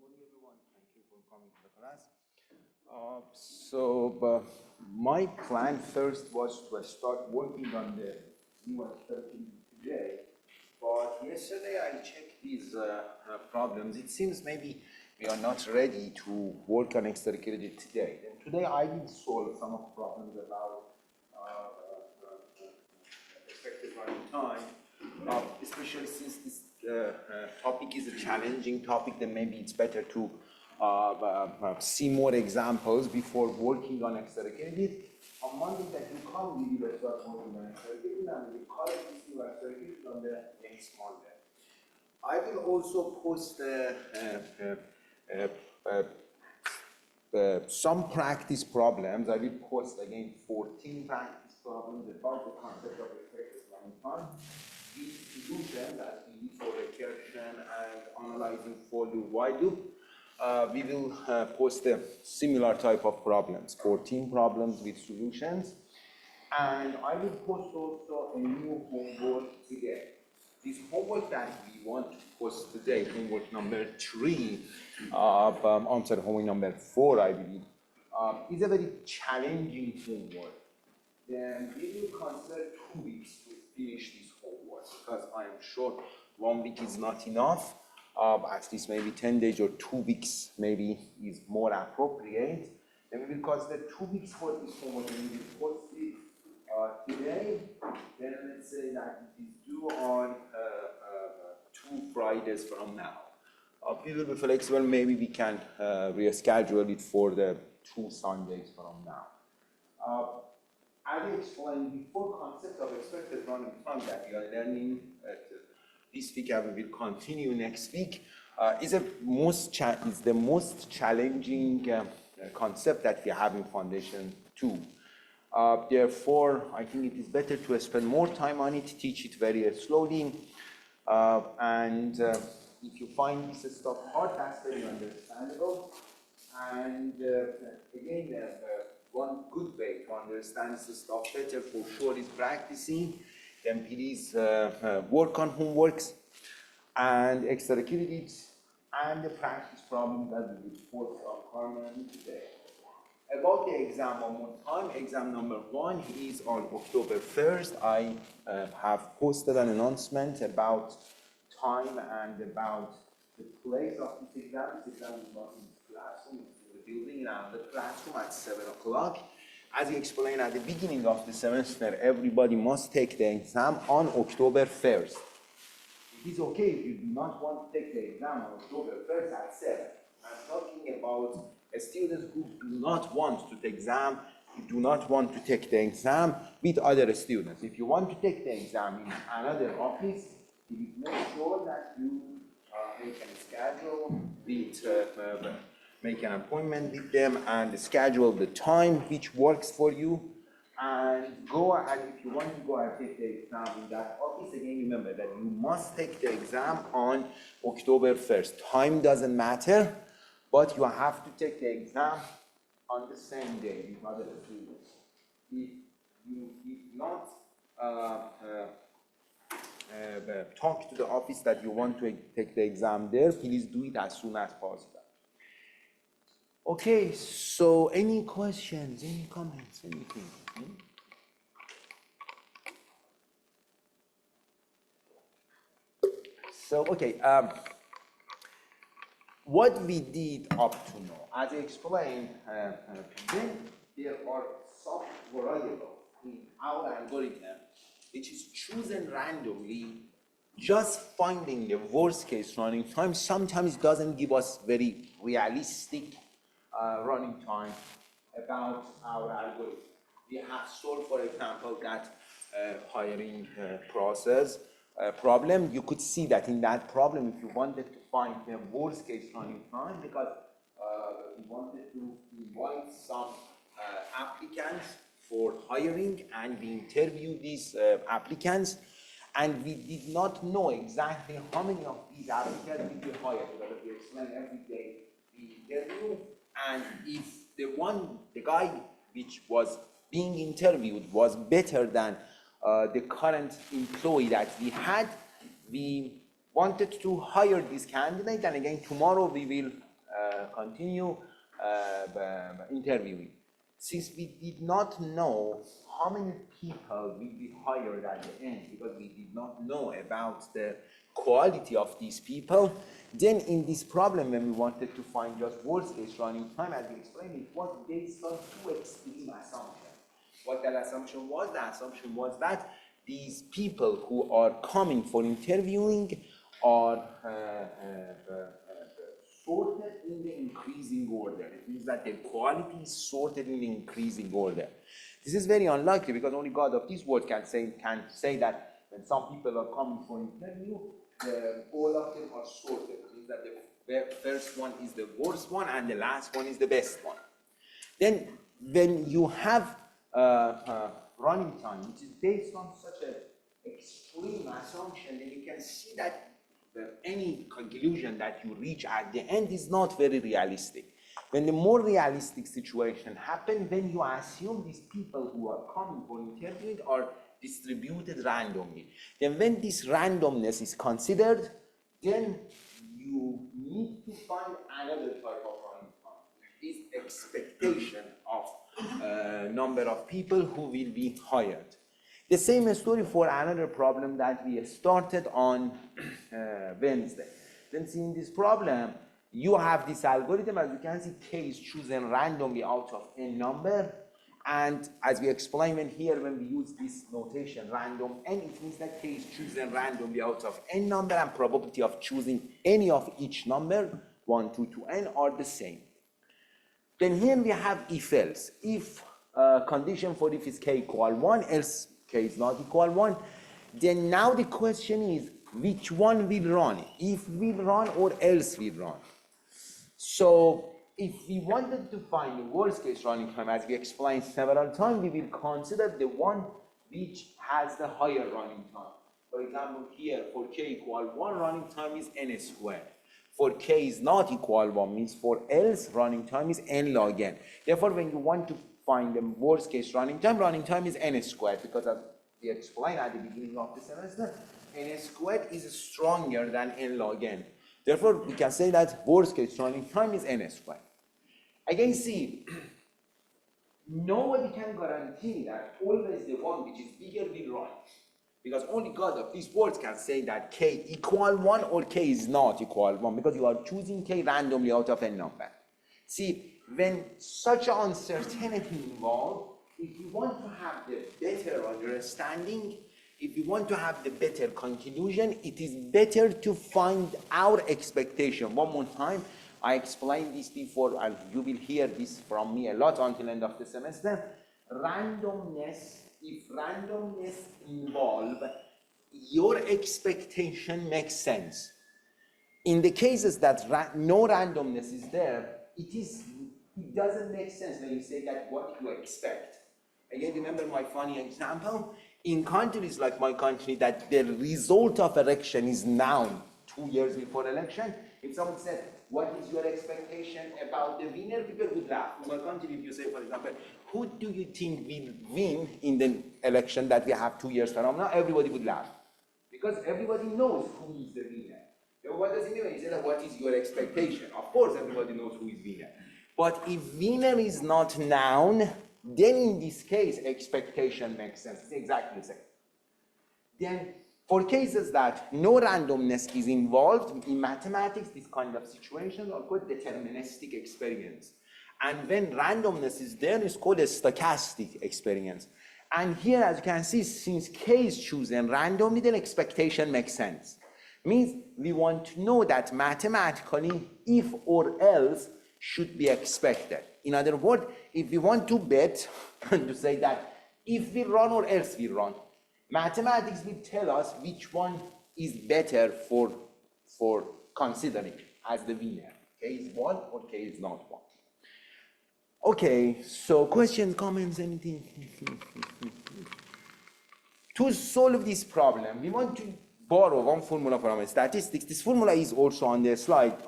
morning, everyone. Thank you for coming to the class. My plan first was to start working on the new 13 today, but yesterday I checked these problems. It seems maybe we are not ready to work on extracurricular today. And today I did solve some of the problems about expected running time, especially since this topic is a challenging topic, then maybe it's better to see more examples before working on extracurricular. On Monday that you come, we will start working on extracurricular, and we will collect this new extracurricular on the next Monday. I will also post some practice problems. I will post again 14 practice problems about the concept of expected running time. These solutions that we need for recursion and analyzing for loop while loop. We will post a similar type of problems, 14 problems with solutions. And I will post also a new homework today. This homework that we want to post today, homework number 3, homework number 4, I believe, is a very challenging homework. Then we will consider 2 weeks to finish this homework, because I am sure 1 week is not enough. At least maybe 10 days or 2 weeks maybe is more appropriate. Then we will consider 2 weeks for this homework, and we will post it today. Then let's say that it is due on 2 Fridays from now. We will be flexible. Maybe we can reschedule it for the 2 Sundays from now. As I explained before, concept of expected running time that we are learning this week and we will continue next week is the most challenging concept that we have in Foundation 2. Therefore, I think it is better to spend more time on it, teach it very slowly, and if you find this stuff hard, that's very understandable. And again, one good way to understand this stuff better for sure is practicing. Then please work on homeworks and extracurriculars and the practice problem that we will post on Carmen today. About the exam one more time, exam number 1 is on October 1st. I have posted an announcement about time and about the place of this exam. This exam is not in the classroom, it's in the building in another classroom at 7 o'clock. As I explained at the beginning of the semester, everybody must take the exam on October 1st. It is okay if you do not want to take the exam on October 1st at 7. I'm talking about students who do not want to take exam, who do not want to take the exam with other students. If you want to take the exam in another office, you make sure that you make a schedule with make an appointment with them and schedule the time which works for you, and go ahead. If you want to go and take the exam in that office, again remember that you must take the exam on October 1st. Time doesn't matter, but you have to take the exam on the same day with other students. If you did not talk to the office that you want to take the exam there, please do it as soon as possible. Okay, so any questions, any comments, anything? So, okay, what we did up to now, as I explained, then there are some variables in our algorithm which is chosen randomly. Just finding the worst case running time sometimes doesn't give us very realistic running time about our algorithm. We have solved, for example, that hiring process problem. You could see that in that problem, if you wanted to find the worst case running time, because we wanted to invite some applicants for hiring, and we interviewed these applicants, and we did not know exactly how many of these applicants we will hire, because we explain every day the interview. And if the guy which was being interviewed was better than the current employee that we had, we wanted to hire this candidate, and again tomorrow we will continue interviewing. Since we did not know how many people will be hired at the end, because we did not know about the quality of these people, then in this problem, when we wanted to find just worst case running time, as we explained, it was based on two extreme assumptions. What that assumption was? The assumption was that these people who are coming for interviewing are sorted in the increasing order. It means that the quality is sorted in the increasing order. This is very unlikely because only God of this world can say that when some people are coming for interview, all of them are sorted. It means that the first one is the worst one and the last one is the best one. Then when you have running time, which is based on such an extreme assumption, then you can see that any conclusion that you reach at the end is not very realistic. When the more realistic situation happens, when you assume these people who are coming for interviewing are distributed randomly. Then when this randomness is considered, then you need to find another type of running time, which is expectation of number of people who will be hired. The same story for another problem that we started on Wednesday. Then see in this problem, you have this algorithm, as you can see, k is chosen randomly out of n number. And as we explained when we use this notation random n, it means that k is chosen randomly out of n number and probability of choosing any of each number, 1, 2 to n, are the same. Then here we have if-else. If condition for if is k equal 1, else k is not equal 1, then now the question is which one will run, if will run or else will run. So if we wanted to find the worst case running time, as we explained several times, we will consider the one which has the higher running time. For example, here for k equal 1, running time is n squared. For k is not equal 1, means for else running time is n log n. Therefore, when you want to find the worst case running time is n squared, because as we explained at the beginning of the semester, n squared is stronger than n log n. Therefore, we can say that worst case running time is n squared. Again, see, nobody can guarantee that always the one which is bigger will run, because only God of these words can say that k equal 1 or k is not equal 1, because you are choosing k randomly out of n number. See, when such uncertainty involved, if you want to have the better understanding, if you want to have the better conclusion, it is better to find our expectation. One more time, I explained this before, and you will hear this from me a lot until end of the semester. Randomness, if randomness involves, your expectation makes sense. In the cases that no randomness is there, it doesn't make sense when you say that what you expect. Again, remember my funny example? In countries like my country, that the result of election is known 2 years before election, if someone said, what is your expectation about the winner, people would laugh. In my country, if you say, for example, who do you think will win in the election that we have 2 years from now, everybody would laugh. Because everybody knows who is the winner. So what does it mean when you say that, what is your expectation? Of course, everybody knows who is winner. But if winner is not known, then in this case, expectation makes sense. It's exactly the same. Then, for cases that no randomness is involved, in mathematics, this kind of situations are called deterministic experience. And when randomness is there, it's called a stochastic experience. And here, as you can see, since k is chosen randomly, then expectation makes sense. Means we want to know that mathematically, if or else should be expected. In other words, if we want to bet, to say that if we run or else we run, mathematics will tell us which one is better for considering as the winner. K is 1 or k is not 1. Okay, so questions, comments, anything? To solve this problem, we want to borrow one formula from statistics. This formula is also on the slide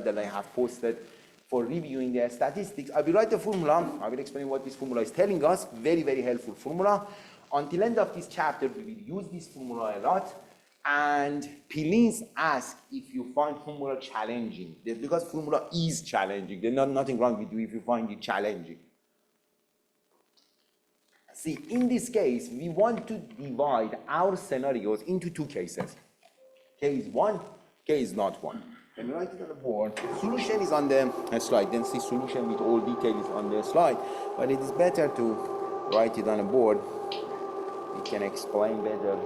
that I have posted for reviewing the statistics. I will write the formula. I will explain what this formula is telling us. Very, very helpful formula. Until end of this chapter, we will use this formula a lot. And please ask if you find formula challenging, because formula is challenging. There's nothing wrong with you if you find it challenging. See, in this case, we want to divide our scenarios into two cases. Case one, case not one. And write it on the board. Solution is on the slide. Then see solution with all details on the slide. But it is better to write it on a board. We can explain better.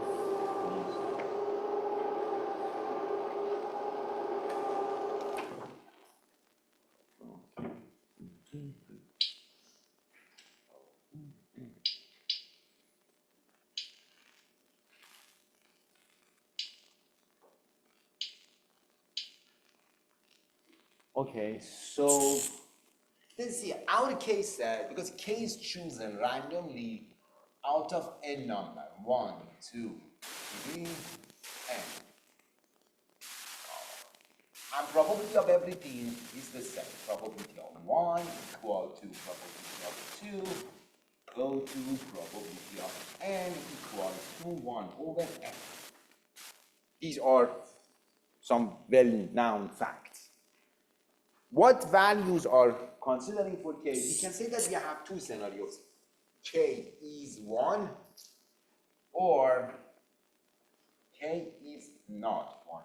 Okay, so let's see, our case said, because K is chosen randomly out of n number, 1, 2, 3, n. And probability of everything is the same. Probability of 1 equal to probability of 2, go to probability of n equals to 1 over n. These are some well-known facts. What values are considering for K? We can say that we have two scenarios. K is 1 or K is not 1.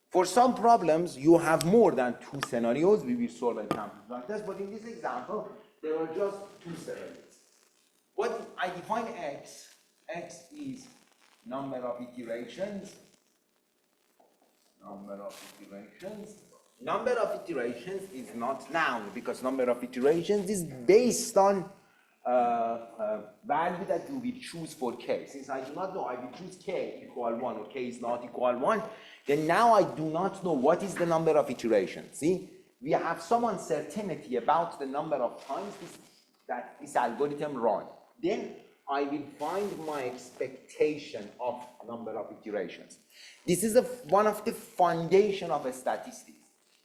For some problems, you have more than two scenarios. We will solve examples like this, but in this example, there are just two scenarios. What I define X is number of iterations. Number of iterations is not noun because number of iterations is based on value that you will choose for K. Since I do not know, I will choose K equal 1 or K is not equal 1, then now I do not know what is the number of iterations. See, we have some uncertainty about the number of times that this algorithm runs. Then I will find my expectation of number of iterations. This is one of the foundation of statistics.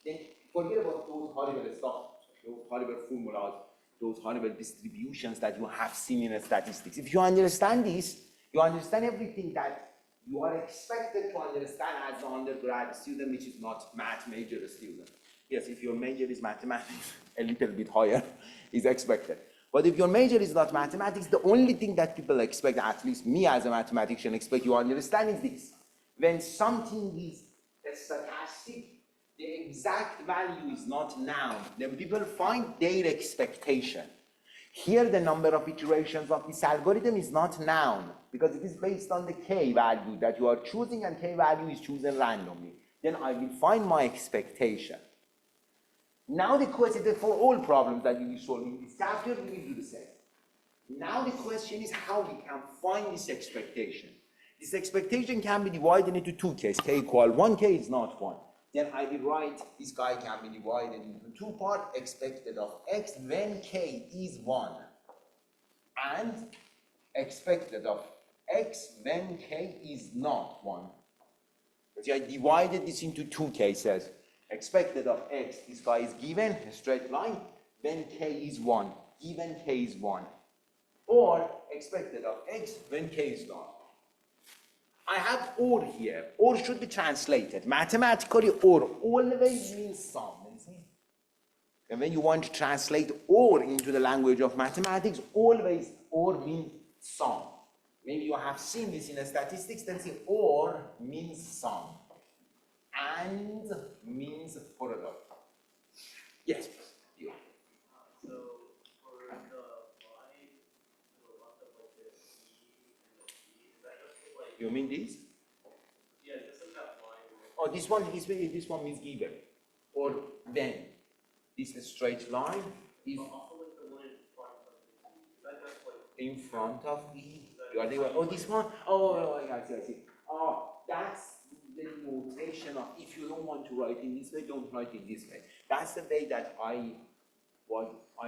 Then forget about those horrible stuff, those horrible formulas, those horrible distributions that you have seen in statistics. If you understand this, you understand everything that you are expected to understand as an undergrad student, which is not math major student. Yes, if your major is mathematics, a little bit higher is expected. But if your major is not mathematics, the only thing that people expect, at least me as a mathematician expect you understand is this. When something is a stochastic, the exact value is not noun. Then people find their expectation. Here the number of iterations of this algorithm is not noun because it is based on the K value that you are choosing and K value is chosen randomly. Then I will find my expectation. Now the question is for all problems that we will solve in this chapter, we will do the same. Now the question is how we can find this expectation. This expectation can be divided into two cases. K equal 1, K is not 1. Then I will write this guy can be divided into two parts, expected of X when K is 1 and expected of X when K is not 1. So I divided this into two cases. Expected of X, this guy is given, a straight line, when K is 1, given K is 1. Or expected of X when K is not. I have or here. Or should be translated. Mathematically, or always means some. And when you want to translate or into the language of mathematics, always or means some. Maybe you have seen this in statistics, then say or means some. And means product. Yes, please. So for the y, so what about the e and the p? Is that just like? You mean this? Yeah, just like that y. Oh, this one means given. Or then. This straight line is Also like the one in front of the e. Is that just like? In front of E. You are there. Oh, this one? Oh, I see. Oh, that's the notation of if you don't want to write in this way, don't write it this way. That's the way that I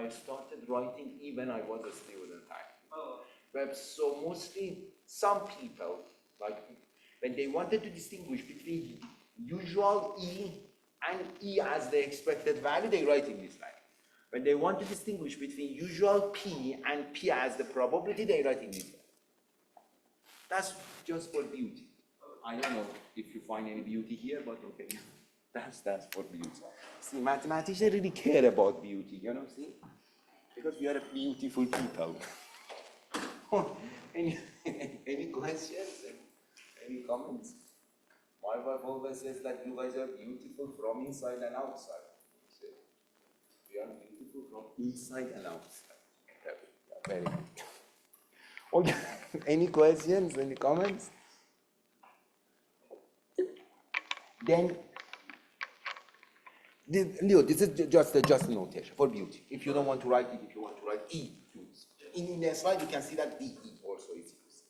started writing even I was a student. But so mostly some people, like when they wanted to distinguish between usual E and E as the expected value, they write in this line. When they want to distinguish between usual P and P as the probability, they write in this way. That's just for beauty. I don't know if you find any beauty here, but okay. That's for beauty. See, mathematicians really care about beauty, see? Because we are a beautiful people. any questions? Any comments? My wife always says that you guys are beautiful from inside and outside. So, we are beautiful from inside and outside. Very good. Okay, any questions, any comments? Then, Leo, this is just a notation for beauty. If you don't want to write it, if you want to write E, use. In the slide, you can see that DE also is used.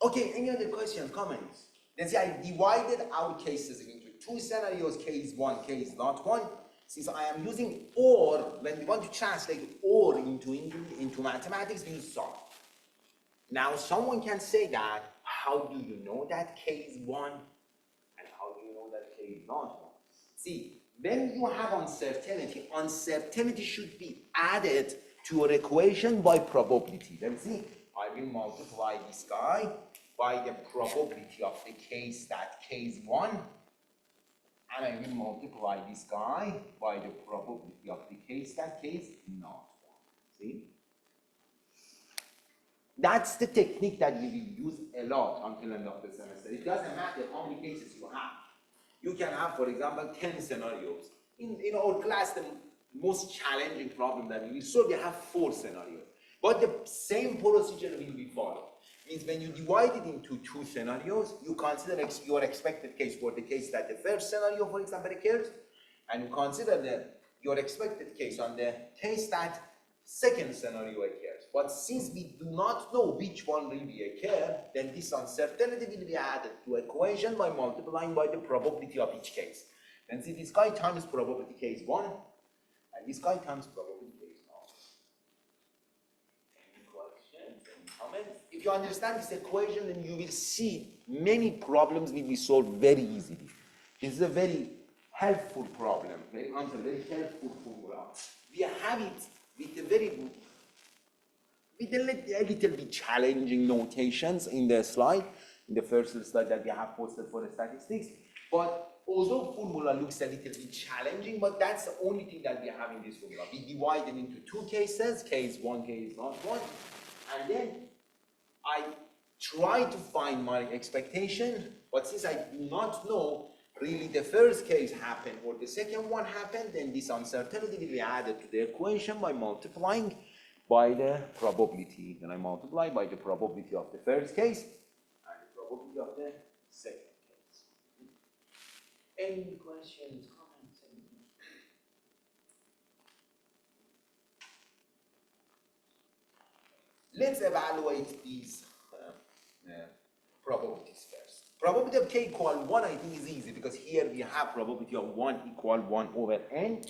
Okay, any other questions, comments? Then see, I divided our cases into two scenarios, case one, case not one. Since I am using OR, when we want to translate OR into mathematics, we use SOM. Now, someone can say that, how do you know that case one? And how do you know that case not one? See, when you have uncertainty should be added to your equation by probability. Then see, I will multiply this guy by the probability of the case that case one, and I will multiply this guy by the probability of the case that case not one. See? That's the technique that we will use a lot until end of the semester. It doesn't matter how many cases you have. You can have, for example, 10 scenarios. In our class, the most challenging problem that we will solve, we have 4 scenarios. But the same procedure will be followed. Means when you divide it into 2 scenarios, you consider your expected case for the case that the first scenario, for example, occurs, and you consider your expected case on the case that second scenario occurs. But since we do not know which one will be occur, then this uncertainty will be added to equation by multiplying by the probability of each case. Then see, this guy times probability case 1, and this guy times probability case 0. Any questions, any comments? If you understand this equation, then you will see many problems will be solved very easily. This is a very helpful problem, very helpful formula. We have it with a little bit challenging notations in the slide, in the first slide that we have posted for the statistics. But although formula looks a little bit challenging, but that's the only thing that we have in this formula. We divide it into 2 cases, case 1, case not 1, and then I try to find my expectation, but since I do not know really the first case happened or the second one happened, then this uncertainty will be added to the equation by multiplying by the probability. Then I multiply by the probability of the first case and the probability of the second case. Any questions, comments? Let's evaluate these probabilities first. Probability of k equal 1, I think, is easy because here we have probability of 1 equal 1 over n.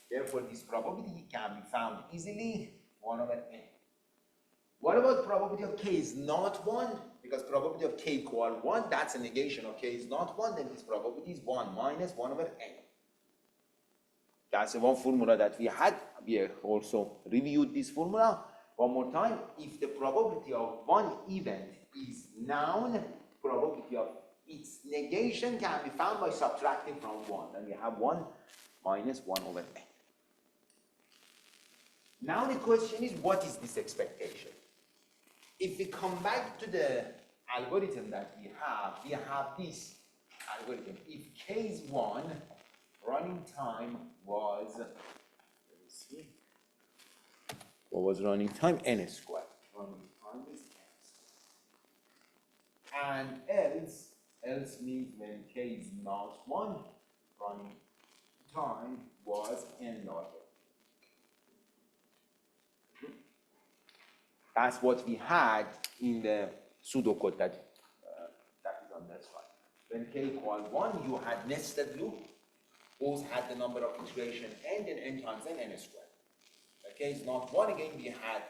Therefore, this probability can be found easily, 1 over n. What about probability of k is not 1? Because probability of k equal 1, that's a negation of k is not 1, then this probability is 1 minus 1 over n. That's the one formula that we had. We also reviewed this formula one more time. If the probability of one event is known, probability of its negation can be found by subtracting from 1. Then we have 1 minus 1 over n. Now the question is, what is this expectation? If we come back to the algorithm that we have this algorithm. If case 1, running time was, let me see, what was running time? N squared. Running time is n squared. And else means when k is not 1, running time was n log n. That's what we had in the pseudocode that is on that slide. When k equal 1, you had nested loop. Both had the number of iteration n, then n times n squared. When k is not 1, again we had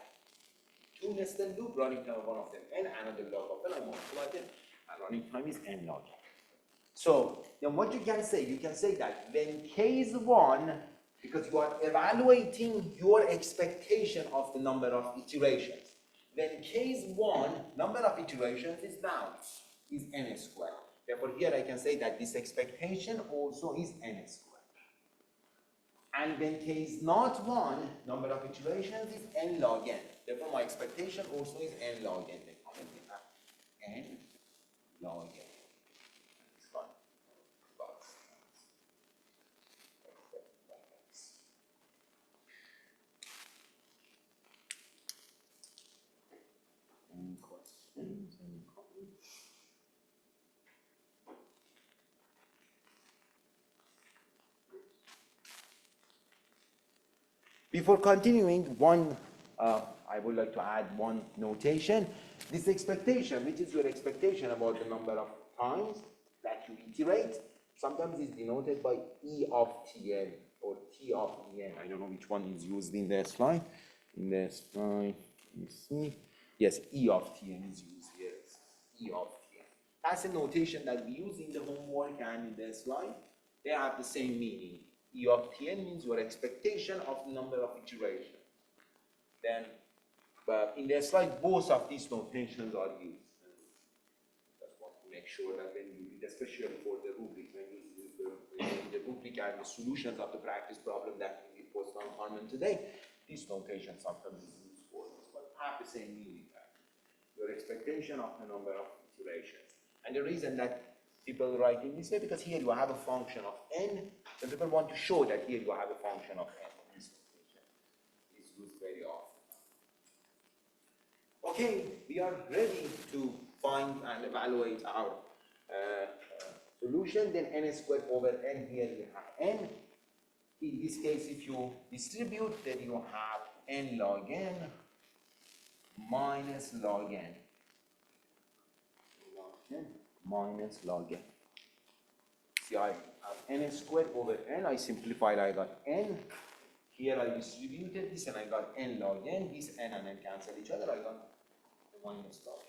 2 nested loop, running time of one of them n, another log of n, I multiplied it, and running time is n log n. So then what you can say that when k is 1, because you are evaluating your expectation of the number of iterations. Then case 1, number of iterations is down, is n squared. Therefore, here I can say that this expectation also is n squared. And then case not 1, number of iterations is n log n. Therefore, my expectation also is n log n. Then we have n log n. It's fine. Any questions? Any comments? Before continuing, I would like to add one notation. This expectation, which is your expectation about the number of times that you iterate, sometimes is denoted by E of Tn or T of En. I don't know which one is used in the slide. In the slide, you see. Yes, E of Tn is used here. E of Tn. That's a notation that we use in the homework and in the slide. They have the same meaning. E of Tn means your expectation of the number of iterations. Then, but in the slide, both of these notations are used. Just want to make sure that when you read, especially for the rubric, when you use the rubric and the solutions of the practice problem that we post on Harman today, this notation sometimes is used for this, but have the same meaning. Your expectation of the number of iterations. And the reason that people write in this way, because here you have a function of n, and people want to show that here you have a function of n. This notation is used very often. Okay, we are ready to find and evaluate our solution. Then n squared over n, here we have n. In this case, if you distribute, then you have n log n minus log n. Minus log n. See, I have n squared over n. I simplified, I got n. Here I distributed this and I got n log n. This n and n cancel each other. I got the minus log n.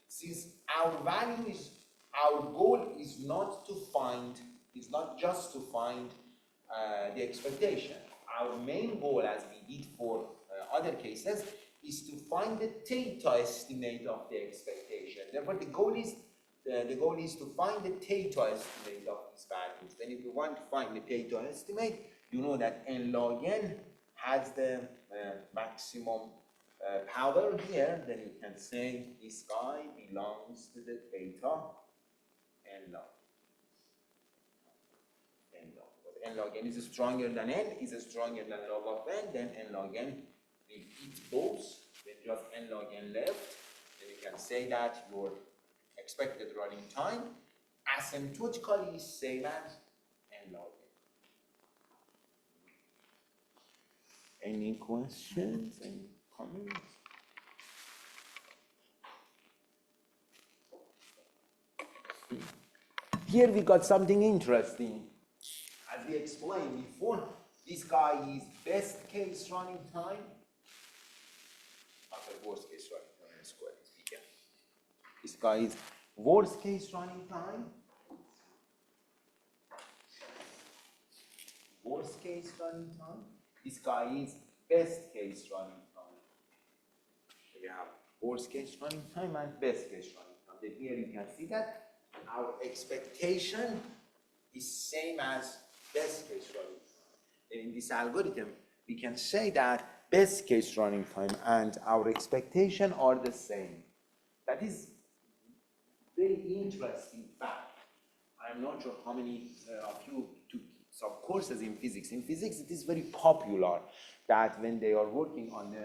Since our goal is not to find, is not just to find the expectation. Our main goal, as we did for other cases, is to find the theta estimate of the expectation. Therefore, the goal is to find the theta estimate of these values. Then if you want to find the theta estimate, you know that n log n has the maximum power here. Then you can say this guy belongs to the theta n log. N log n is stronger than n, is stronger than log of n, then n log n will eat both. When you have n log n left, then you can say that your expected running time asymptotically is same as n log n. Any questions? Any comments? Here we got something interesting. As we explained before, this guy is best case running time. After worst case running time squared is bigger. This guy is worst case running time. Worst case running time. This guy is best case running time. So we have worst case running time and best case running time. Then here you can see that our expectation is same as best case running time. In this algorithm, we can say that best case running time and our expectation are the same. That is very interesting fact. I'm not sure how many of you took some courses in physics. In physics, it is very popular that when they are working on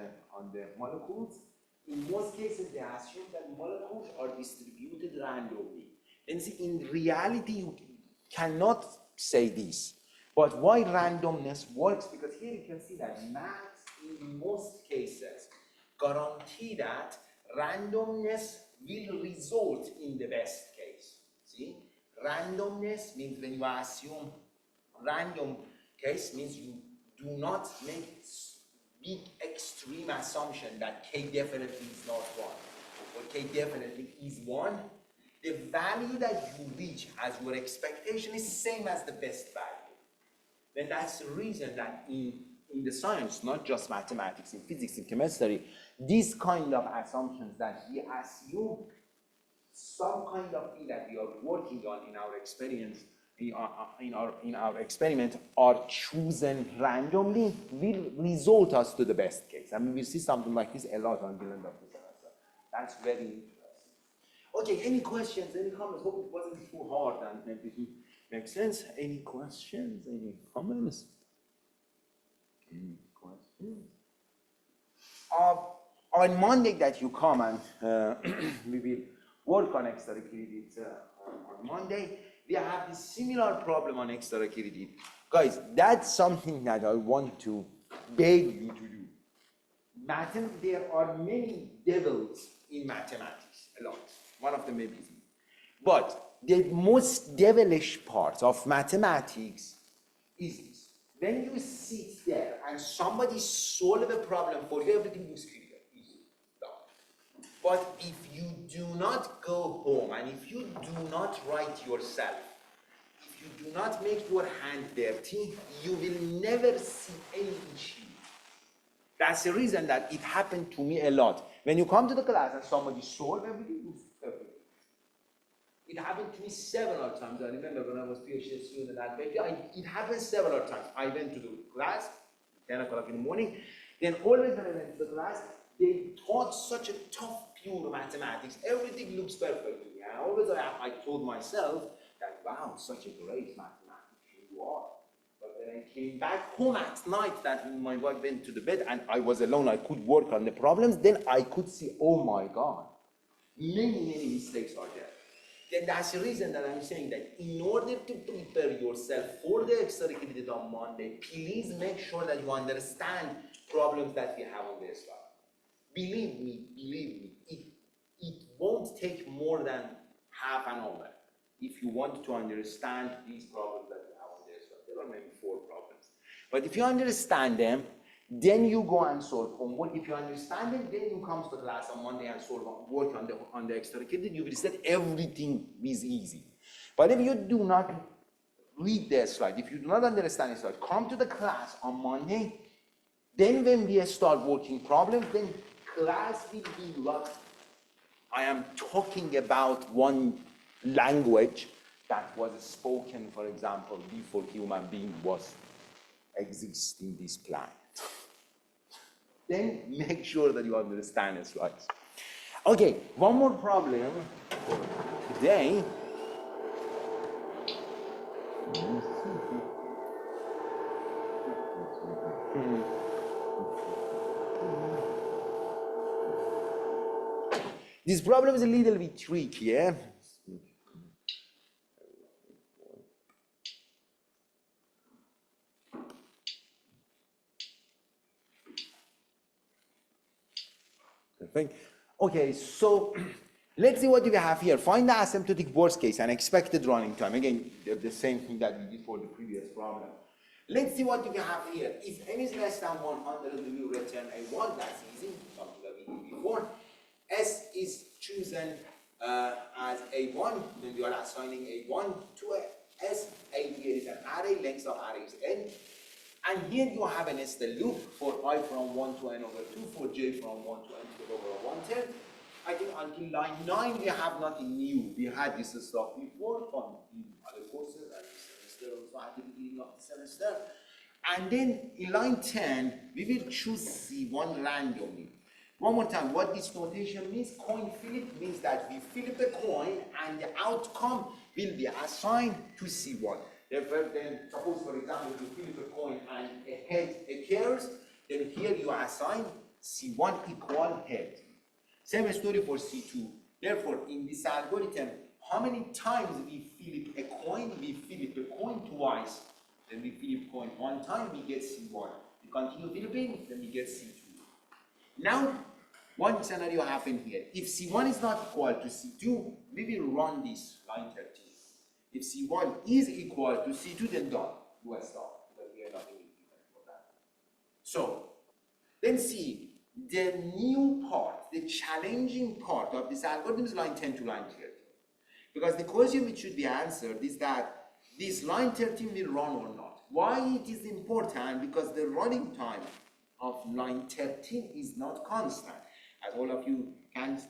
the molecules, in most cases they assume that molecules are distributed randomly. And see, in reality, you cannot say this. But why randomness works? Because here you can see that maths, in most cases, guarantee that randomness will result in the best case. See? Randomness means when you assume random case means you do not make big extreme assumption that k definitely is not 1 or k definitely is 1. The value that you reach as your expectation is same as the best value. Then that's the reason that in the science, not just mathematics, in physics, in chemistry, these kind of assumptions that we assume some kind of thing that we are working on in our experience, in our experiment, are chosen randomly will result us to the best case. I mean, we see something like this a lot on the end of the semester. That's very interesting. Okay, any questions, any comments? Hope it wasn't too hard and everything makes sense. Any questions, any comments? Any questions? On Monday that you come and we will work on extra credit on Monday, we have this similar problem on extra credit. Guys, that's something that I want to beg you to do. There are many devils in mathematics, a lot. One of them may be me. But the most devilish part of mathematics is this. When you sit there and somebody solve a problem for you, everything looks clear, easy, done. But if you do not go home and if you do not write yourself, if you do not make your hand dirty, you will never see any issue. That's the reason that it happened to me a lot. When you come to the class and somebody solve, everything looks perfect. It happened to me several times. I remember when I was PhD student at Berkeley, it happened several times. I went to the class, 10 o'clock in the morning. Then always when I went to the class, they taught such a tough, pure mathematics. Everything looks perfect. And always I told myself that, wow, such a great mathematician you are. But when I came back home at night, that my wife went to the bed and I was alone, I could work on the problems, then I could see, oh my God, many mistakes are there. Then that's the reason that I'm saying that in order to prepare yourself for the extra credit on Monday, please make sure that you understand problems that we have on this slide. Believe me, it won't take more than half an hour if you want to understand these problems that we have on this slide. There are maybe 4 problems. But if you understand them, then you go and solve homework. If you understand it, then you come to class on Monday and work on the extra credit. You will see that everything is easy. But if you do not read the slide, if you do not understand the slide, come to the class on Monday. Then when we start working problems, then class will be lost. I am talking about one language that was spoken, for example, before human being was existing this planet. Then make sure that you understand the slides. Okay, one more problem for today. This problem is a little bit tricky, yeah? Okay, so let's see what we have here. Find the asymptotic worst case and expected running time. Again, the same thing that we did for the previous problem. Let's see what we have here. If n is less than 100, we will return a 1. That's easy, something that we did before. S is chosen as a1, then we are assigning a1 to a S. A here is an array, length of array is n. And here you have a nested loop for I from 1 to n over 2, for j from 1 to n to the over 1/10. I think until line 9 we have nothing new. We had this stuff before from other courses and this semester also at the beginning of the semester. And then in line 10, we will choose C1 randomly. One more time, what this notation means, coin flip means that we flip a coin and the outcome will be assigned to C1. Therefore, then, suppose, for example, you flip a coin and a head appears, then here you assign C1 equal head. Same story for C2. Therefore, in this algorithm, how many times we flip a coin? We flip a coin twice. Then we flip coin 1 time, we get C1. We continue flipping, then we get C2. Now, one scenario happened here. If C1 is not equal to C2, we will run this line 13. If C1 is equal to C2, then done. Do a stop, because we are not doing for that. So, then see, the new part, the challenging part of this algorithm is line 10 to line 13. Because the question which should be answered is that this line 13 will run or not. Why it is important? Because the running time of line 13 is not constant. as all of you can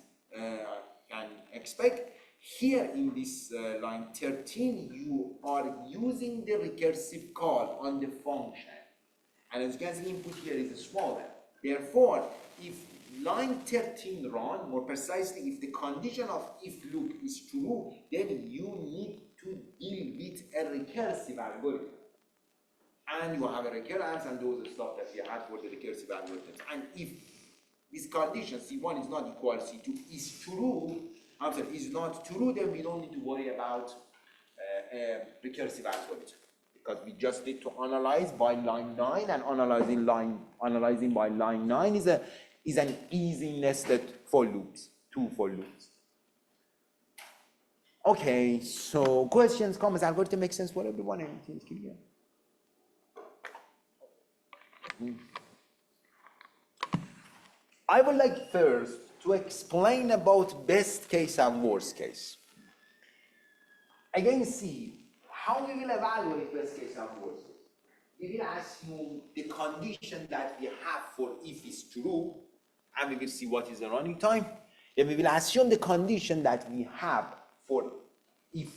expect. Here in this line 13, you are using the recursive call on the function. And as you can see, input here is smaller. Therefore, if line 13 run, more precisely, if the condition of if loop is true, then you need to deal with a recursive algorithm. And you have a recurrence and those stuff that we had for the recursive algorithms. And if this condition, C1 is not equal to C2, is true, is not true, then we don't need to worry about a recursive algorithm. Because we just need to analyze by line 9, and analyzing by line 9 is an easy nested for loops, 2 for loops. Okay, so questions, comments, algorithm makes sense for everyone, anything clear? I would like first to explain about best case and worst case. Again, see how we will evaluate best case and worst case. We will assume the condition that we have for if is true, and we will see what is the running time. Then we will assume the condition that we have for if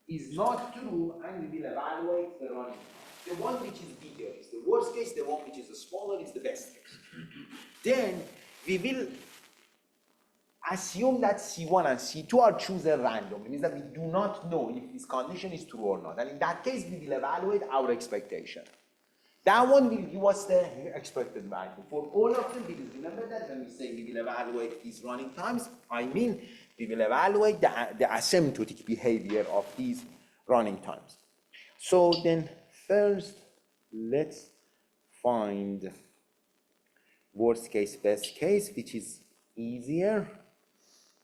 is not true, and we will evaluate the running time. The one which is bigger is the worst case, the one which is smaller is the best case. Then we will assume that C1 and C2 are chosen random. It means that we do not know if this condition is true or not. And in that case, we will evaluate our expectation. That one will give us the expected value. For all of them, because remember that when we say we will evaluate these running times, I mean we will evaluate the asymptotic behavior of these running times. So then first, let's find worst case, best case, which is easier.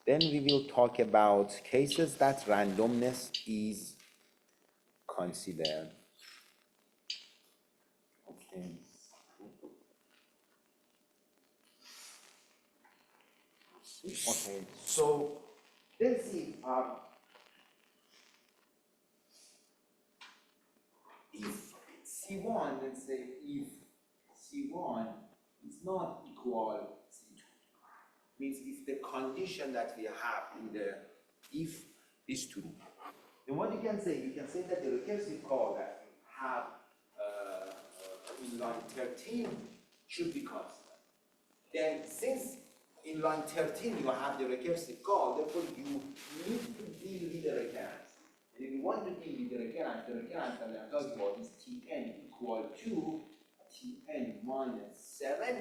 Then we will talk about cases that randomness is considered. Okay. Okay, so let's see. If C1, let's say if C1 is not equal C2, means if the condition that we have in the if is true, then what you can say that the recursive call that we have in line 13 should be constant. Then since in line 13 you have the recursive call, therefore you need to deal with the recurrence. And if you want to deal with the recurrence that we are talking about is Tn equal to Tn minus 7.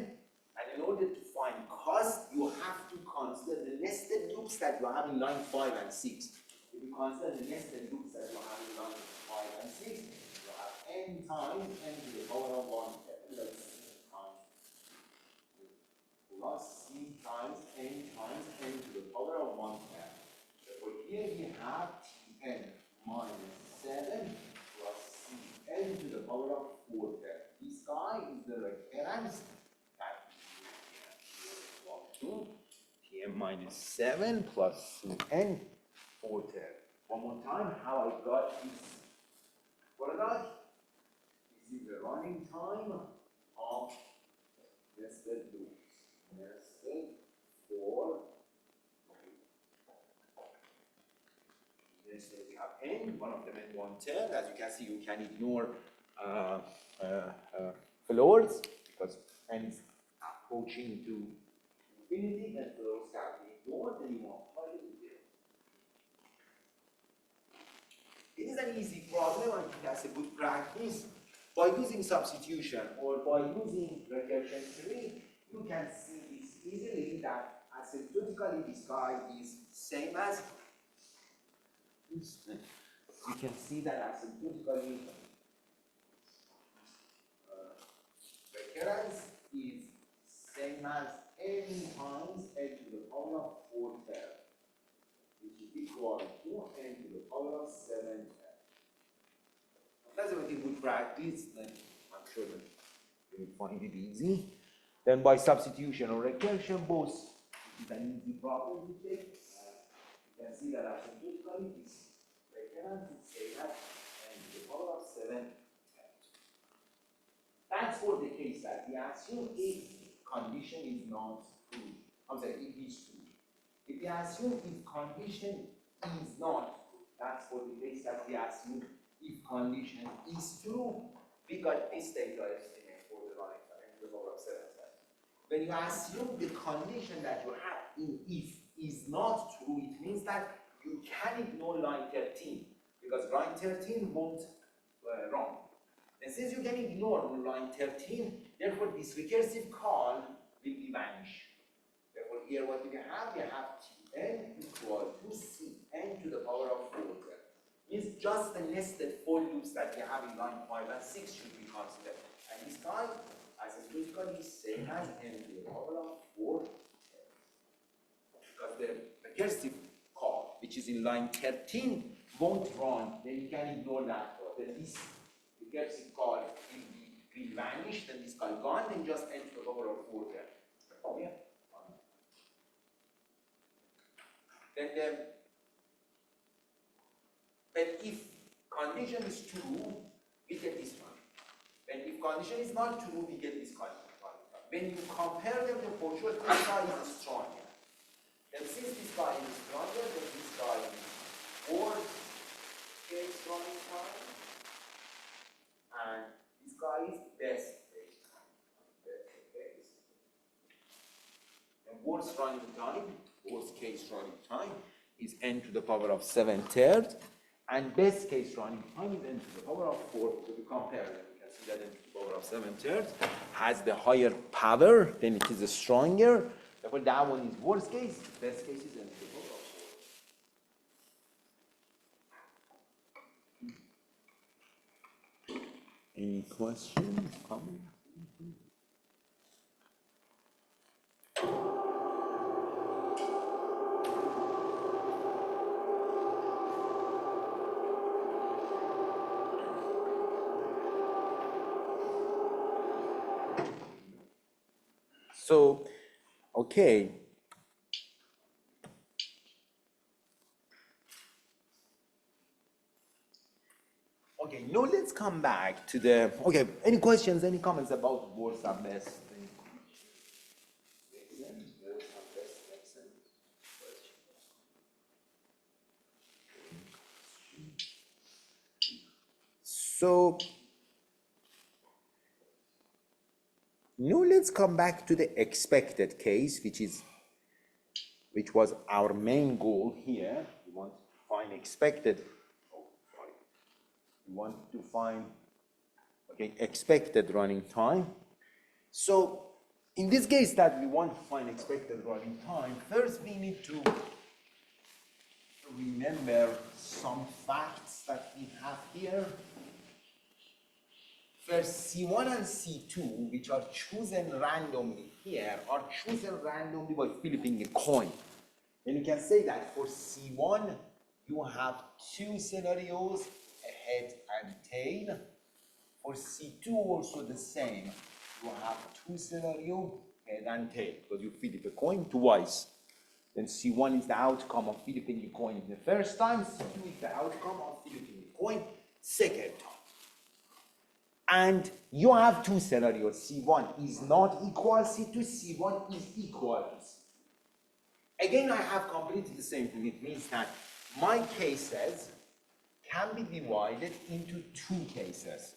And in order to find cost, you have to consider the nested loops that you have in line 5 and 6. If you consider the nested loops that you have in line 5 and 6, you have n times n to the power of 1 plus c times n to the power of 1 half. Therefore, here we have Tn minus 7 plus Cn to the power of 4 half. This guy is the recurrence that we have here. Tn minus 7 plus Cn 4 half. One more time, how I got this product. This is the running time of nested loops. Nested for nested we have n, one of them n 110. As you can see, you can ignore floors because n is approaching to infinity, and floors can be ignored, and you multiply it with 0. It is an easy problem. I think that's a good practice. By using substitution or by using recursion tree, you can see this easily that asymptotically this guy is same as this. You can see that asymptotically recurrence is same as n times n to the power of 4 third, which is equal to n to the power of 7 third. That's a very good practice, then I'm sure that you will find it easy. Then by substitution or recursion, both is an easy problem to take. You can see that asymptotically this recurrence is same as n to the power of 7 third. That's for the case that we assume if condition is not true. I'm sorry, if is true. If we assume if condition is not true, that's for the case that we assume if condition is true, we got this data estimate for the running time in the power of 7 steps. When you assume the condition that you have in if is not true, it means that you can ignore line 13 because line 13 won't run. And since you can ignore line 13, therefore this recursive call will be vanished. Therefore here what we have Tn equal to Cn to the power of 4. Means just the nested for loops that we have in line 5 and 6 should be considered. And this time, as is basically same as n to the power of 4. Because the recursive call, which is in line 13, won't run, then you can ignore that. Then this recursive call will vanish, then this call gone, then just n to the power of 4 there. Okay? Then if condition is true, we get this one. When if condition is not true, we get this condition. When you compare them, then for sure this guy is stronger. Then since this guy is stronger, then this guy is worse case running time, and this guy is best case running time. And worst running time, worst case running time is n to the power of 7/3, and best case running time is n to the power of 4. So we compare them. We can see that n to the power of 7/3 has the higher power, then it is stronger. Therefore, that one is worst case. Best case is n to the power of 4. Any questions? Comments? So, okay. Okay, now let's come back to the, okay, any questions, any comments about worst and best? So, now let's come back to the expected case, which was our main goal here. We want to find expected. We want to find expected running time. So in this case that we want to find expected running time, first we need to remember some facts that we have here. First, C1 and C2, which are chosen randomly here, are chosen randomly by flipping a coin. And you can say that for C1, you have two scenarios, a head and tail. For C2, also the same. You have two scenarios, head and tail, because you flip a coin twice. Then C1 is the outcome of flipping the coin the first time, C2 is the outcome of flipping the coin second time. And you have two scenarios. C1 is not equal C2, C1 is equal. Again, I have completed the same thing. It means that my cases can be divided into two cases,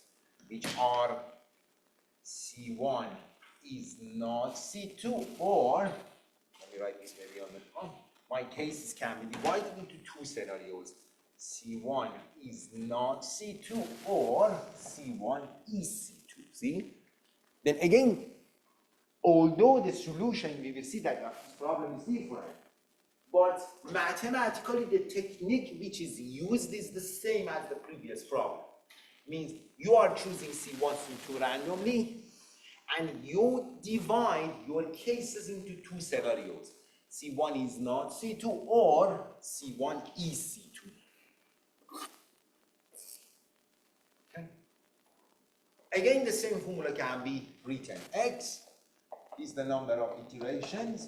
which are C1 is not C2, or, let me write this maybe on the top. My cases can be divided into two scenarios. C1 is not C2, or C1 is C2, see? Then again, although the solution, we will see that this problem is different, but mathematically the technique which is used is the same as the previous problem. Means you are choosing C1, C2 randomly, and you divide your cases into two scenarios. C1 is not C2, or C1 is C2. Again, the same formula can be written. X is the number of iterations.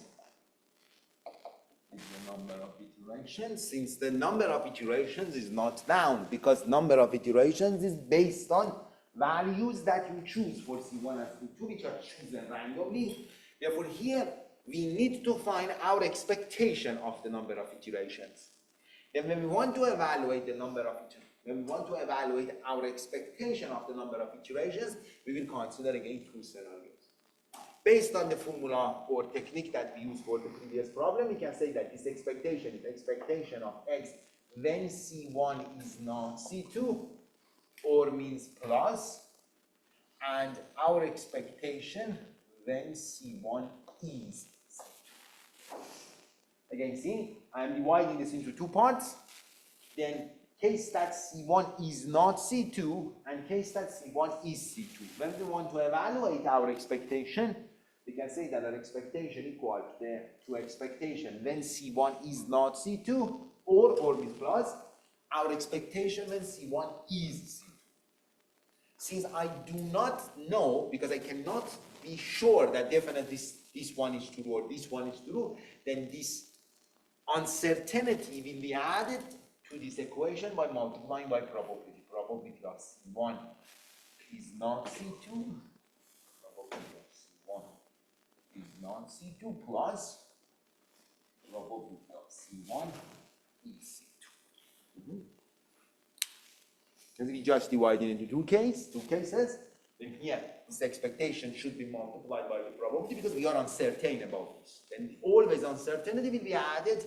Since the number of iterations is not down, because number of iterations is based on values that you choose for C1 and C2, which are chosen randomly. Therefore, here we need to find our expectation of the number of iterations. Then when we want to evaluate the number of when we want to evaluate our expectation of the number of iterations, we will consider again two scenarios. Based on the formula or technique that we used for the previous problem, we can say that this expectation is expectation of x when C1 is not C2, or means plus, and our expectation when C1 is C2. Again, see, I am dividing this into two parts. Then case that C1 is not C2 and case that C1 is C2. When we want to evaluate our expectation, we can say that our expectation equal to expectation when C1 is not C2 or with plus our expectation when C1 is C2. Since I do not know, because I cannot be sure that definitely this one is true or this one is true, then this uncertainty will be added to this equation by multiplying by probability. Probability of C1 is not C2. Probability of C1 is not C2 plus probability of C1 is C2. Because we just divided into two cases, then here this expectation should be multiplied by the probability because we are uncertain about this. Then always uncertainty will be added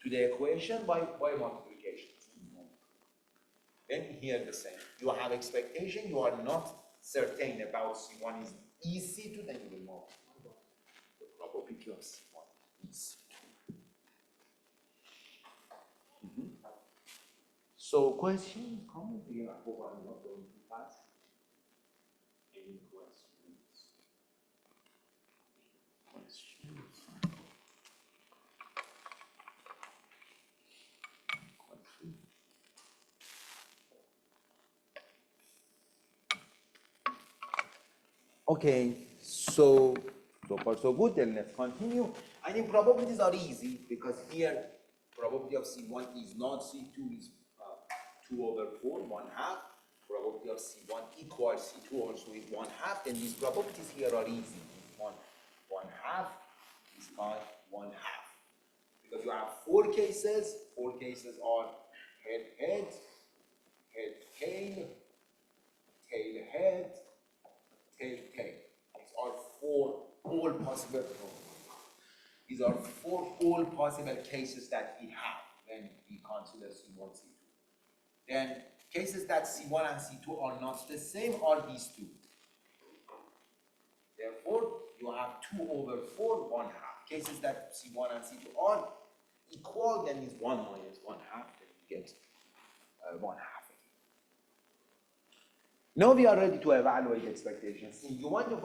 to the equation by multiplication. Then here the same. You have expectation, you are not certain about C1 is C2, then you will multiply the probability of C1 is C2. So question, comment here. I hope I'm not going too fast. Any questions? Okay, so far so good, then let's continue. I think probabilities are easy because here probability of C1 is not C2 is 2 over 4, 1/2. Probability of C1 equals C2 also is 1/2. Then these probabilities here are easy. 1/2 is by 1/2. Because you have 4 cases. 4 cases are head, head, head, tail, tail, head, tail, tail. These are 4 all possible. These are 4 all possible cases that we have when we consider C1, C2. Then cases that C1 and C2 are not the same are these two. Therefore, you have 2 over 4, 1/2. Cases that C1 and C2 are equal, then is 1 minus 1/2, then you get 1/2. Now we are ready to evaluate expectations. If you want to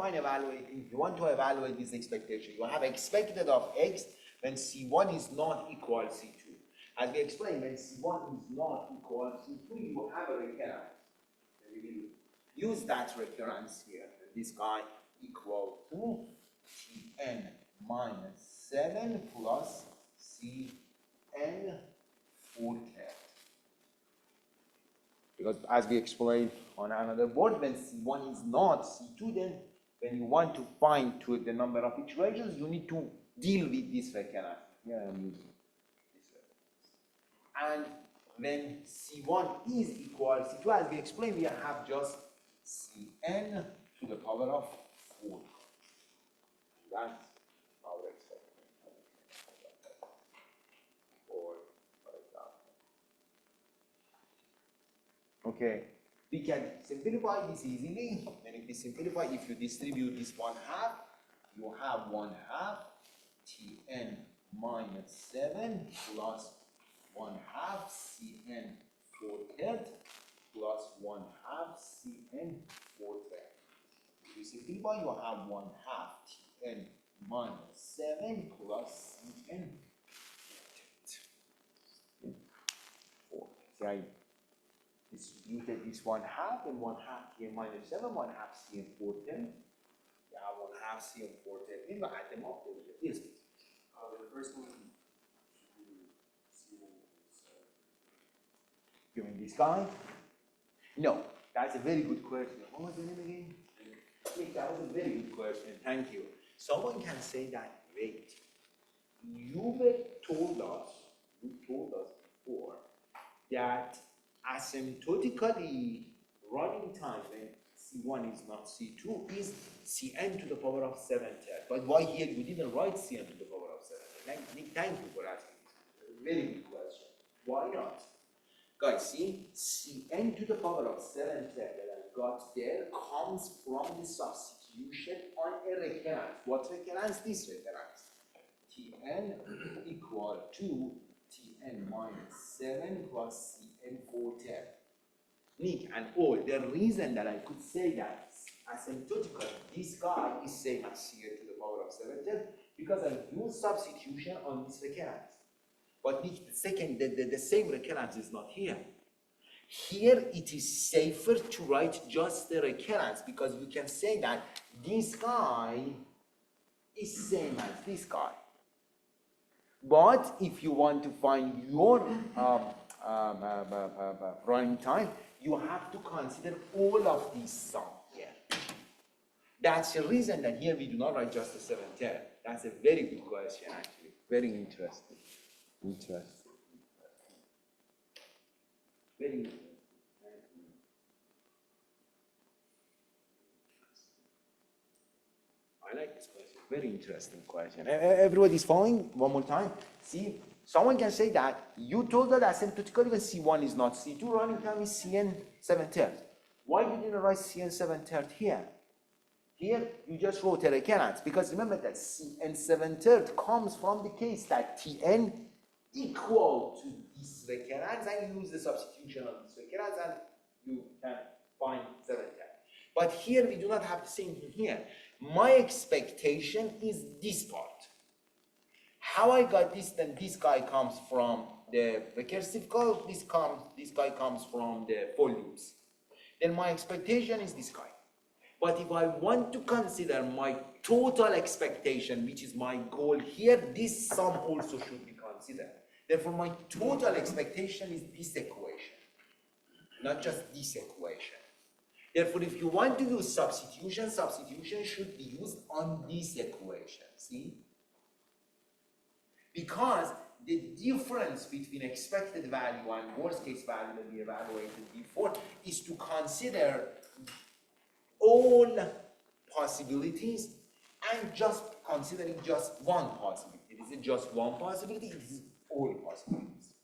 evaluate this expectation, you have expected of x when C1 is not equal C2. As we explained, when C1 is not equal C2, you have a recurrence. And we will use that recurrence here. And this guy equal to Tn minus 7 plus Cn 4. Because as we explained on another board, when C1 is not C2, then when you want to find the number of iterations, you need to deal with this recurrence. Here I'm using this recurrence. And when C1 is equal to C2, as we explained, we have just Cn to the power of 4. That's our expectation. Or, for example. Okay, we can simplify this easily. And if we simplify, if you distribute this 1/2, you have 1/2 Tn minus 7 plus 1/2 Cn 4 plus 1/2 Cn 4. If you simplify, you have 1/2 Tn minus 7 plus Cn 4. Right? Distributed this 1/2 and 1/2 Tn minus 7, 1/2 Cn 4. You have 1/2 Cn 4. If you add them up, they will get this. The first one should be Cn is You mean this guy? No, that's a very good question. What was the name again? Nick, that was a very good question. Thank you. Someone can say that wait. You told us before that asymptotically running time when C1 is not C2 is Cn to the power of 7 third. But why here you didn't write Cn to the power of 7 third? Thank you for asking this. Very good question. Why not? Guys, see, Cn to the power of 7 third that I got there comes from the substitution on a recurrence. What recurrence? This recurrence. Tn equal to Tn minus 7 plus Cn 4 third. Nick and all, the reason that I could say that asymptotically this guy is same as Cn to the power of 7 third because I use substitution on this recurrence. But Nick, the same recurrence is not here. Here it is safer to write just the recurrence because we can say that this guy is same as this guy. But if you want to find your running time, you have to consider all of these sum here. That's the reason that here we do not write just the 7 third. That's a very good question, actually. Very interesting. Very interesting. I like this question. Very interesting question. Everybody's following? One more time. See, someone can say that you told us asymptotically when C1 is not C2, running time is Cn 7 third. Why didn't you write Cn 7 third here? Here, you just wrote a recurrence because remember that Cn 7 third comes from the case that Tn equal to this recurrence and you use the substitution of this recurrence and you can find 7 third. But here we do not have the same thing here. My expectation is this part. How I got this, then this guy comes from the recursive call, this guy comes from the for loops. Then my expectation is this guy. But if I want to consider my total expectation, which is my goal here, this sum also should be considered. Therefore, my total expectation is this equation, not just this equation. Therefore, if you want to use substitution, substitution should be used on this equation, see? Because the difference between expected value and worst case value that we evaluated before is to consider all possibilities and just considering just one possibility. Is it just one possibility? It is all possibilities.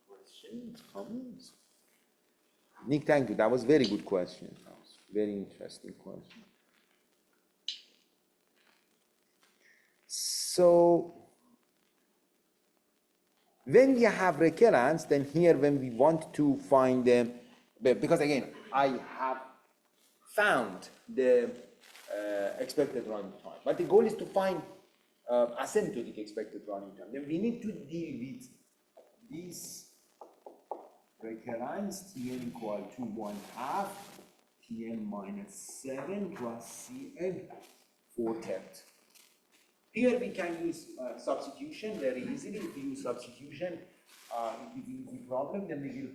Questions, comments? Nick, thank you. That was a very good question. That was a very interesting question. So, when we have recurrence, then here when we want to find them, because again, I have found the expected running time, but the goal is to find asymptotic expected running time. Then we need to deal with this recurrence Tn equal to 1/2 Tn minus 7 plus Cn 4 third. Here we can use substitution very easily. If we use substitution, it is an easy problem. Then we will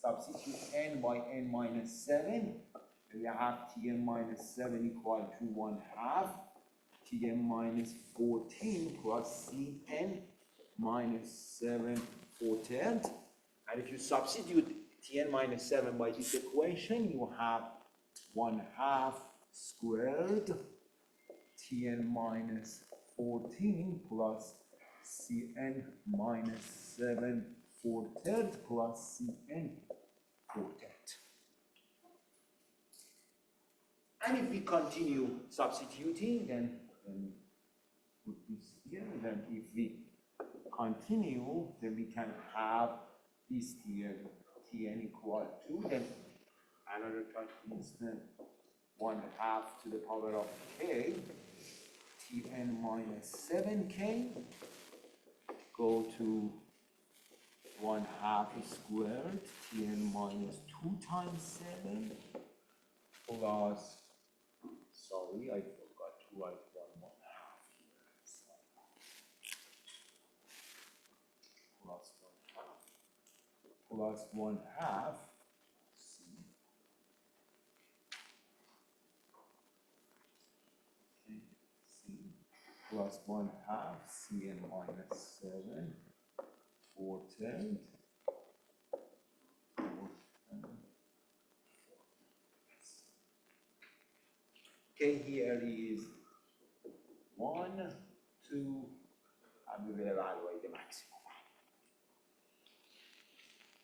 substitute n by n minus 7. We have Tn minus 7 equal to 1/2 Tn minus 14 plus Cn minus 7 4 third. And if you substitute Tn minus 7 by this equation, you have 1/2 squared Tn minus 14 plus Cn minus 7 4 third plus Cn 4 third. And if we continue substituting, then put this here, then if we continue, then we can have this Tn equal to, then another constant 1/2 to the power of k, Tn minus 7k, go to 1/2 squared, Tn minus 2 times 7, plus, sorry, I forgot to write 1/2 here, plus 1/2, plus 1 half Cn minus 7 4/10. Okay, here is 1, 2, and we will evaluate the maximum value.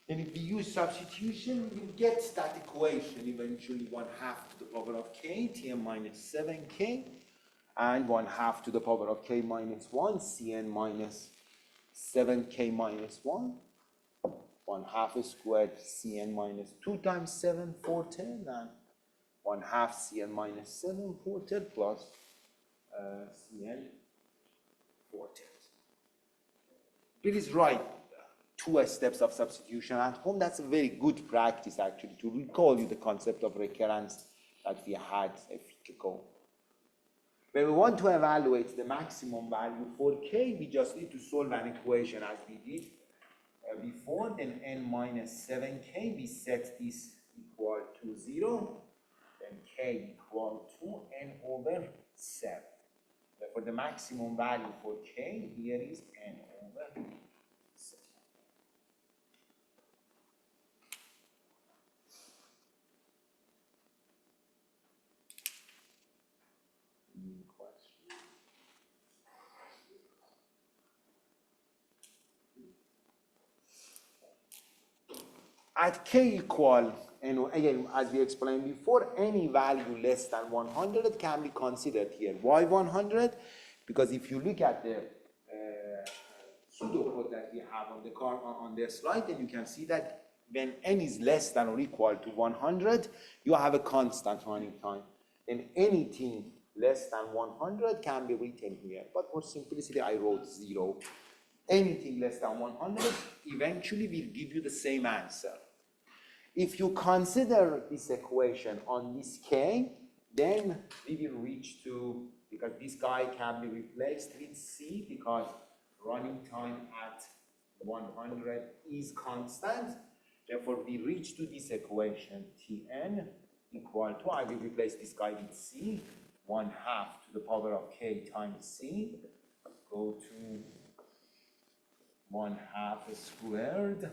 And if we use substitution, we will get that equation eventually 1 half to the power of k, Tn minus 7k, and 1 half to the power of k minus 1, Cn minus 7k minus 1. 1 half squared Cn minus 2 times 7, 4/10, and 1 half Cn minus 7, 4/10 plus Cn 4/10. Please write 2 steps of substitution at home. That's a very good practice actually to recall you the concept of recurrence that we had a week ago. When we want to evaluate the maximum value for k, we just need to solve an equation as we did before. Then n minus 7k, we set this equal to 0. Then k equal to n over 7. Therefore, the maximum value for k here is n over 7. Any questions? At k equal, and again, as we explained before, any value less than 100 can be considered here. Why 100? Because if you look at the pseudocode that we have on the slide, then you can see that when n is less than or equal to 100, you have a constant running time. Then anything less than 100 can be written here. But for simplicity, I wrote 0. Anything less than 100 eventually will give you the same answer. If you consider this equation on this k, then we will reach to, because this guy can be replaced with c, because running time at 100 is constant. Therefore, we reach to this equation Tn equal to, I will replace this guy with c, 1 half to the power of k times c, go to 1 half squared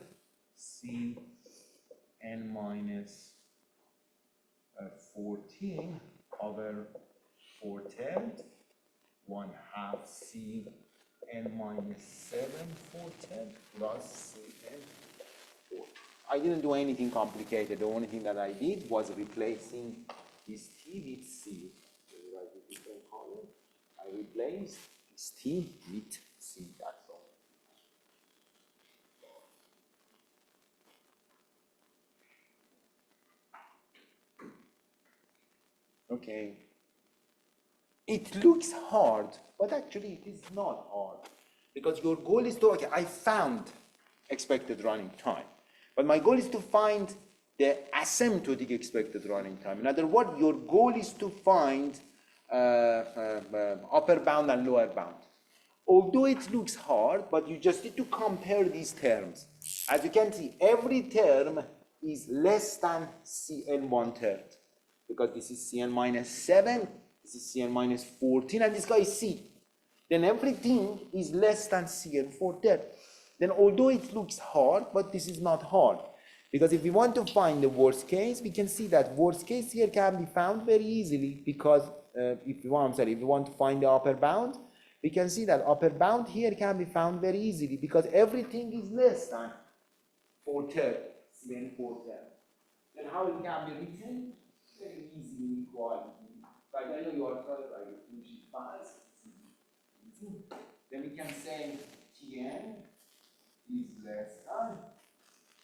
c n minus 14 over 4/10, 1 half c n minus 7 4/10 plus c n 4. I didn't do anything complicated. The only thing that I did was replacing this t with c. I replaced this t with c. That's all. Okay. It looks hard, but actually it is not hard. Because your goal is to, okay, I found expected running time. But my goal is to find the asymptotic expected running time. In other words, your goal is to find upper bound and lower bound. Although it looks hard, but you just need to compare these terms. As you can see, every term is less than Cn 1/3. Because this is Cn minus 7, this is Cn minus 14, and this guy is C. Then everything is less than Cn 4/3. Then although it looks hard, but this is not hard. Because if we want to find the worst case, we can see that worst case here can be found very easily. Because if you want to find the upper bound, we can see that upper bound here can be found very easily. Because everything is less than 4/3, Cn 4/3. Then how it can be written? Very easy inequality. But I know you are trying to finish it fast. Then we can say Tn is less than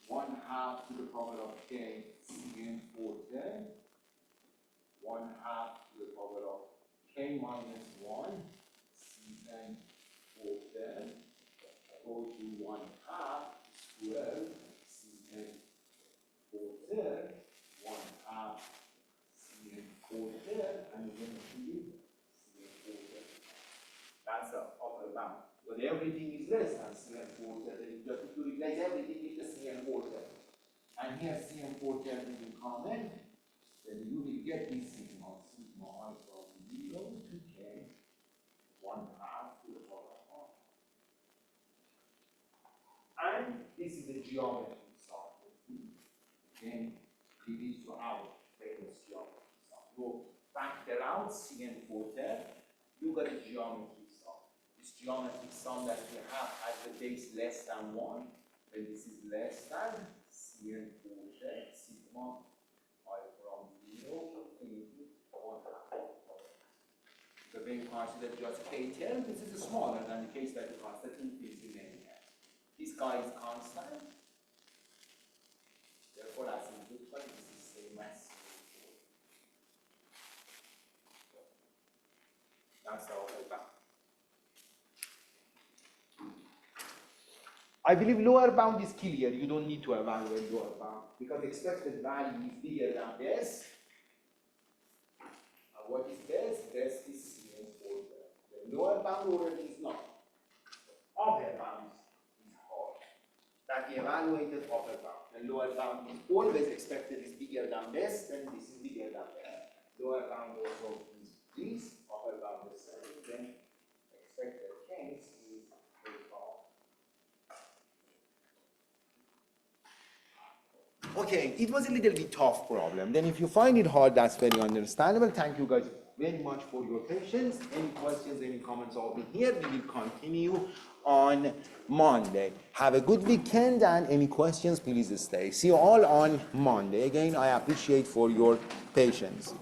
1 half to the power of k Cn 4/10, 1 half to the power of k minus 1 Cn 4/10, go to 1 half squared Cn 4/10, 1 half Cn 4/10, and then Cn 4/10. That's the upper bound. But everything is less than Cn 4/10. Then you just need to replace everything with the Cn 4/10. And here Cn 4/10 is in common. Then you will get this signal, sigma I from 0 to k, 1 half. this is the geometry sum. Again, it leads to our famous geometry sum. You factor out C and quarter, you got a geometry sum. This geometry sum that we have has the base less than 1, when this is less than C and quarter, sigma I from 0 into 1. So when you consider just K term, this is smaller than the case that you consider infinity many terms. This guy is constant. Therefore, as in good point, this is same as that's the upper bound. I believe lower bound is clear. You don't need to evaluate lower bound because expected value is bigger than this. And what is this? This is C and quarter. The lower bound already is not. Upper bound is hard. That the evaluated upper bound. The lower bound is always expected is bigger than this, then this is bigger than that. Lower bound also is this, upper bound is 7, then expected case is 8. Okay, it was a little bit tough problem. Then if you find it hard, that's very understandable. Thank you guys very much for your patience. Any questions, any comments, I'll be here. We will continue on Monday. Have a good weekend, and any questions, please stay. See you all on Monday. Again, I appreciate for your patience.